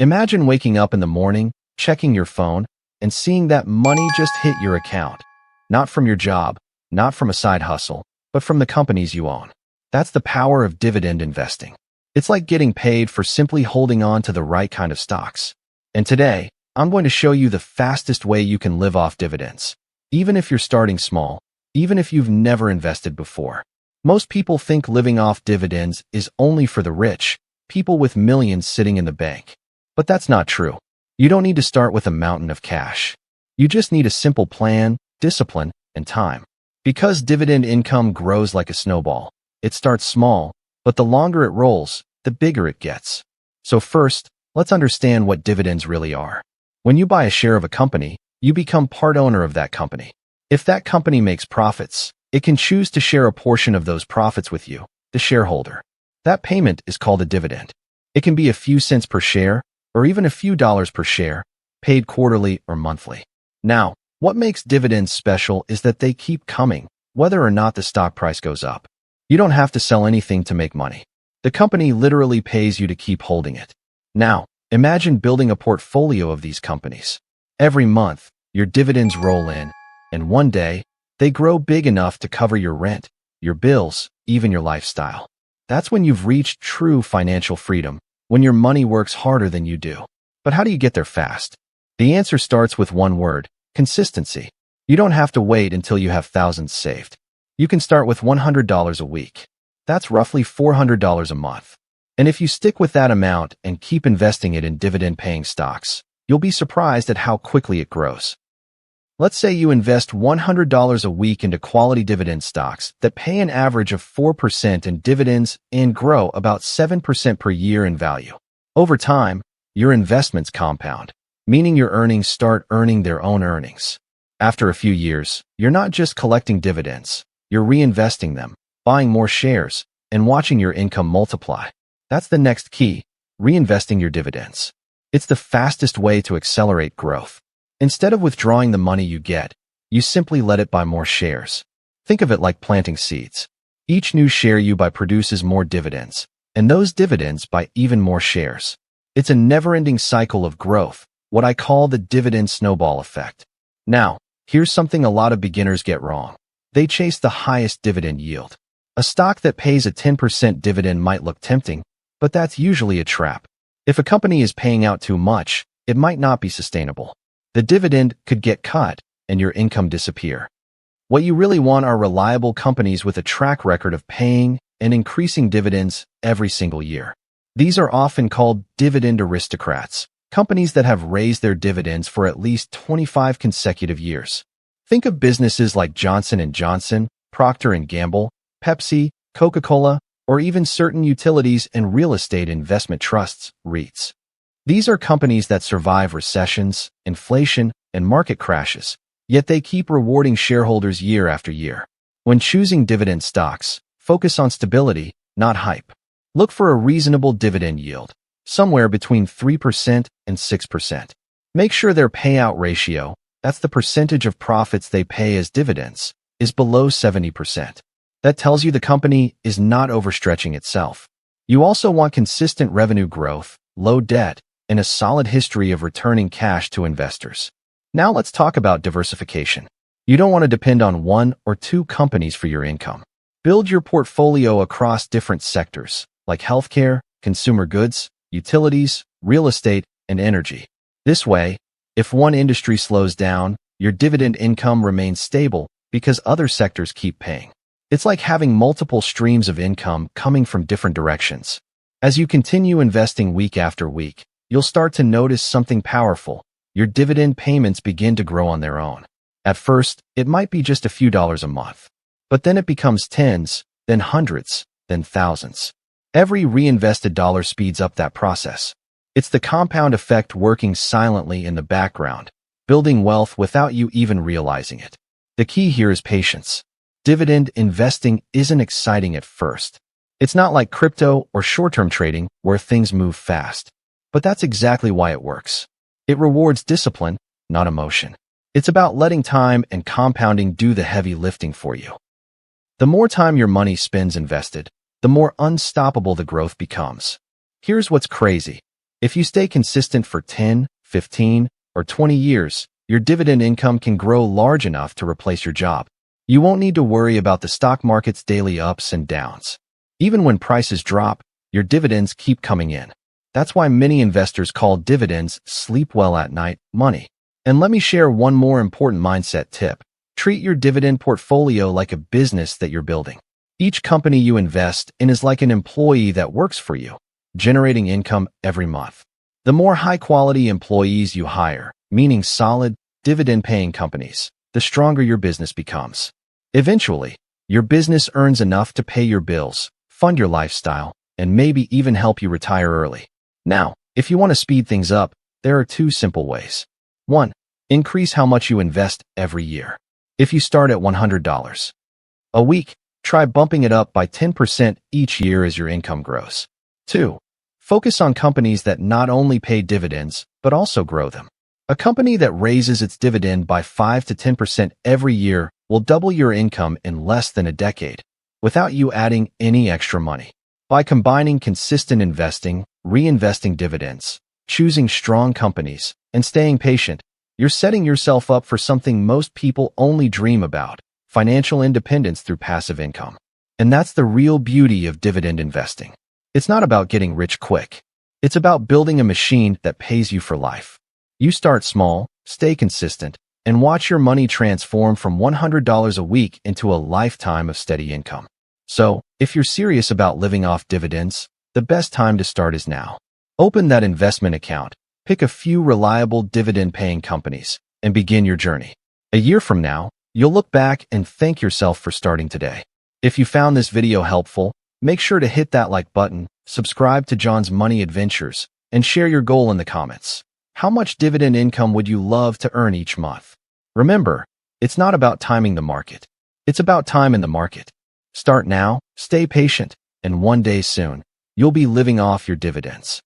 Imagine waking up in the morning, checking your phone, and seeing that money just hit your account. Not from your job, not from a side hustle, but from the companies you own. That's the power of dividend investing. It's like getting paid for simply holding on to the right kind of stocks. And today, I'm going to show you the fastest way you can live off dividends. Even if you're starting small, even if you've never invested before. Most people think living off dividends is only for the rich, people with millions sitting in the bank. But that's not true. You don't need to start with a mountain of cash. You just need a simple plan, discipline, and time. Because dividend income grows like a snowball. It starts small, but the longer it rolls, the bigger it gets. So first, let's understand what dividends really are. When you buy a share of a company, you become part owner of that company. If that company makes profits, it can choose to share a portion of those profits with you, the shareholder. That payment is called a dividend. It can be a few cents per share, or even a few dollars per share, paid quarterly or monthly. Now, what makes dividends special is that they keep coming, whether or not the stock price goes up. You don't have to sell anything to make money. The company literally pays you to keep holding it. Now, imagine building a portfolio of these companies. Every month, your dividends roll in, and one day, they grow big enough to cover your rent, your bills, even your lifestyle. That's when you've reached true financial freedom, when your money works harder than you do. But how do you get there fast? The answer starts with one word: consistency. You don't have to wait until you have thousands saved. You can start with $100 a week. That's roughly $400 a month. And if you stick with that amount and keep investing it in dividend-paying stocks, you'll be surprised at how quickly it grows. Let's say you invest $100 a week into quality dividend stocks that pay an average of 4% in dividends and grow about 7% per year in value. Over time, your investments compound, meaning your earnings start earning their own earnings. After a few years, you're not just collecting dividends, you're reinvesting them, buying more shares, and watching your income multiply. That's the next key: reinvesting your dividends. It's the fastest way to accelerate growth. Instead of withdrawing the money you get, you simply let it buy more shares. Think of it like planting seeds. Each new share you buy produces more dividends, and those dividends buy even more shares. It's a never-ending cycle of growth, what I call the dividend snowball effect. Now, here's something a lot of beginners get wrong. They chase the highest dividend yield. A stock that pays a 10% dividend might look tempting, but that's usually a trap. If a company is paying out too much, it might not be sustainable. The dividend could get cut, and your income disappear. What you really want are reliable companies with a track record of paying and increasing dividends every single year. These are often called dividend aristocrats, companies that have raised their dividends for at least 25 consecutive years. Think of businesses like Johnson & Johnson, Procter & Gamble, Pepsi, Coca-Cola, or even certain utilities and real estate investment trusts, REITs. These are companies that survive recessions, inflation, and market crashes, yet they keep rewarding shareholders year after year. When choosing dividend stocks, focus on stability, not hype. Look for a reasonable dividend yield, somewhere between 3% and 6%. Make sure their payout ratio, that's the percentage of profits they pay as dividends, is below 70%. That tells you the company is not overstretching itself. You also want consistent revenue growth, low debt, and a solid history of returning cash to investors. Now let's talk about diversification. You don't want to depend on one or two companies for your income. Build your portfolio across different sectors, like healthcare, consumer goods, utilities, real estate, and energy. This way, if one industry slows down, your dividend income remains stable because other sectors keep paying. It's like having multiple streams of income coming from different directions. As you continue investing week after week, you'll start to notice something powerful. Your dividend payments begin to grow on their own. At first, it might be just a few dollars a month, but then it becomes tens, then hundreds, then thousands. Every reinvested dollar speeds up that process. It's the compound effect working silently in the background, building wealth without you even realizing it. The key here is patience. Dividend investing isn't exciting at first. It's not like crypto or short-term trading where things move fast. But that's exactly why it works. It rewards discipline, not emotion. It's about letting time and compounding do the heavy lifting for you. The more time your money spends invested, the more unstoppable the growth becomes. Here's what's crazy. If you stay consistent for 10, 15, or 20 years, your dividend income can grow large enough to replace your job. You won't need to worry about the stock market's daily ups and downs. Even when prices drop, your dividends keep coming in. That's why many investors call dividends sleep well at night money. And let me share one more important mindset tip. Treat your dividend portfolio like a business that you're building. Each company you invest in is like an employee that works for you, generating income every month. The more high-quality employees you hire, meaning solid, dividend-paying companies, the stronger your business becomes. Eventually, your business earns enough to pay your bills, fund your lifestyle, and maybe even help you retire early. Now, if you want to speed things up, there are two simple ways. 1. Increase how much you invest every year. If you start at $100 a week, try bumping it up by 10% each year as your income grows. 2. Focus on companies that not only pay dividends, but also grow them. A company that raises its dividend by 5 to 10% every year will double your income in less than a decade, without you adding any extra money. By combining consistent investing, reinvesting dividends, choosing strong companies, and staying patient, you're setting yourself up for something most people only dream about: financial independence through passive income. And that's the real beauty of dividend investing. It's not about getting rich quick. It's about building a machine that pays you for life. You start small, stay consistent, and watch your money transform from $100 a week into a lifetime of steady income. So, if you're serious about living off dividends, the best time to start is now. Open that investment account, pick a few reliable dividend-paying companies, and begin your journey. A year from now, you'll look back and thank yourself for starting today. If you found this video helpful, make sure to hit that like button, subscribe to John's Money Adventures, and share your goal in the comments. How much dividend income would you love to earn each month? Remember, it's not about timing the market. It's about time in the market. Start now, stay patient, and one day soon, you'll be living off your dividends.